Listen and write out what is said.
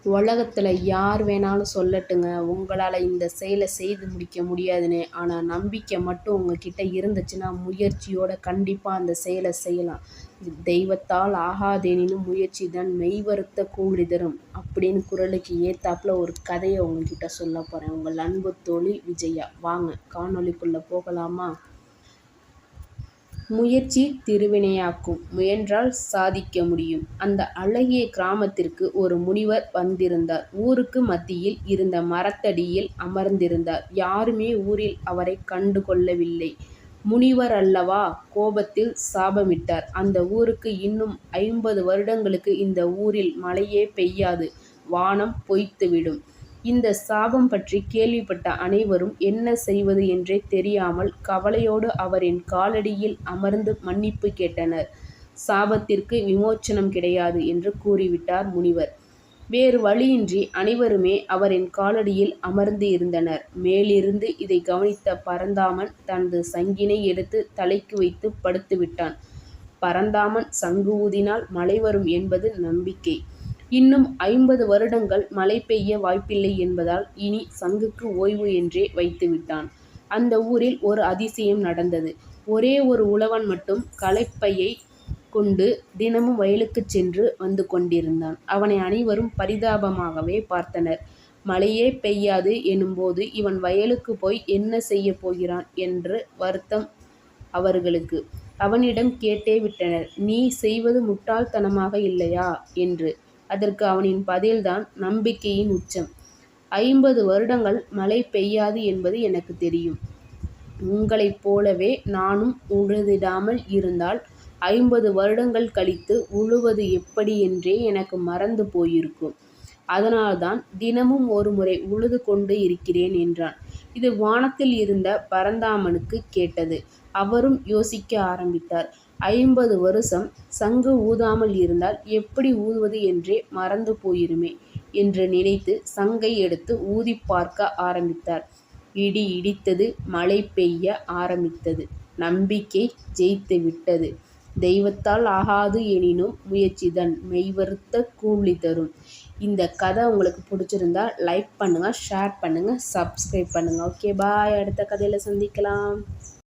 உலகத்தில் யார் வேணாலும் சொல்லட்டுங்க, உங்களால் இந்த செயலை செய்து முடிக்க முடியாதுன்னு. ஆனால் நம்பிக்கை மட்டும் உங்ககிட்ட இருந்துச்சுன்னா முயற்சியோட கண்டிப்பாக அந்த செயலை செய்யலாம். தெய்வத்தால் ஆகாதெனினும் முயற்சி தான் மெய்வருத்த கூலி தரும் அப்படின்னு குறளுக்கு ஏத்தாப்புல ஒரு கதையை உங்ககிட்ட சொல்ல போகிறேன். உங்கள் அன்பு தோழி விஜயா. வாங்க காணொளிக்குள்ளே போகலாமா? முயற்சி திருவினையாக்கும். முயன்றால் சாதிக்க முடியும். அந்த அழகிய கிராமத்திற்கு ஒரு முனிவர் வந்திருந்தார். ஊருக்கு மத்தியில் இருந்த மரத்தடியில் அமர்ந்திருந்தார். யாருமே ஊரில் அவரை கண்டு கொள்ளவில்லை. முனிவர் அல்லவா? கோபத்தில் சாபமிட்டார். அந்த ஊருக்கு இன்னும் 50 வருடங்களுக்கு இந்த ஊரில் மழையே பெய்யாது, வானம் பொய்த்துவிடும். இந்த சாபம் பற்றி கேள்விப்பட்ட அனைவரும் என்ன செய்வது என்றே தெரியாமல் கவலையோடு அவரின் காலடியில் அமர்ந்து மன்னிப்பு கேட்டனர். சாபத்திற்கு விமோச்சனம் கிடையாது என்று கூறிவிட்டார் முனிவர். வேறு வழியின்றி அனைவருமே அவரின் காலடியில் அமர்ந்து இருந்தனர். மேலிருந்து இதை கவனித்த பரந்தாமன் தனது சங்கினை எடுத்து தலைக்கு வைத்து படுத்துவிட்டான். பரந்தாமன் சங்கு ஊதினால் மழை வரும் என்பது நம்பிக்கை. இன்னும் 50 வருடங்கள் மழை பெய்ய வாய்ப்பில்லை என்பதால் இனி சங்குக்கு ஓய்வு என்றே வைத்துவிட்டான். அந்த ஊரில் ஒரு அதிசயம் நடந்தது. ஒரே ஒரு உழவன் மட்டும் களைப்பையை கொண்டு தினமும் வயலுக்குச் சென்று வந்து கொண்டிருந்தான். அவனை அனைவரும் பரிதாபமாகவே பார்த்தனர். மழையே பெய்யாது எனும்போது இவன் வயலுக்கு போய் என்ன செய்ய போகிறான் என்று வருத்தம் அவர்களுக்கு. அவனிடம் கேட்டே விட்டனர், நீ செய்வது முட்டாள்தனமாக இல்லையா என்று. அதற்கு அவனின் பதில்தான் நம்பிக்கையின் உச்சம். 50 வருடங்கள் மழை பெய்யாது என்பது எனக்கு தெரியும். உங்களைப் போலவே நானும் உழுதிடாமல் இருந்தால் 50 வருடங்கள் கழித்து உழுவது எப்படி என்றே எனக்கு மறந்து போயிருக்கும். அதனால்தான் தினமும் ஒரு முறை உழுது கொண்டு இருக்கிறேன் என்றான். இது வானத்தில் இருந்த பரந்தாமனுக்கு கேட்டது. அவரும் யோசிக்க ஆரம்பித்தார். 50 வருஷம் சங்கு ஊதாமல் இருந்தால் எப்படி ஊதுவது என்றே மறந்து போயிருமே என்று நினைத்து சங்கை எடுத்து ஊதி பார்க்க ஆரம்பித்தார். இடி இடித்தது. மழை பெய்ய ஆரம்பித்தது. நம்பிக்கை ஜெயித்து விட்டது. தெய்வத்தால் ஆகாது எனினும் முயற்சிதான் மெய்வருத்த கூலி தரும். இந்த கதை உங்களுக்கு பிடிச்சிருந்தா லைக் பண்ணுங்கள், ஷேர் பண்ணுங்கள், சப்ஸ்கிரைப் பண்ணுங்கள். Okay bye. அடுத்த கதையில் சந்திக்கலாம்.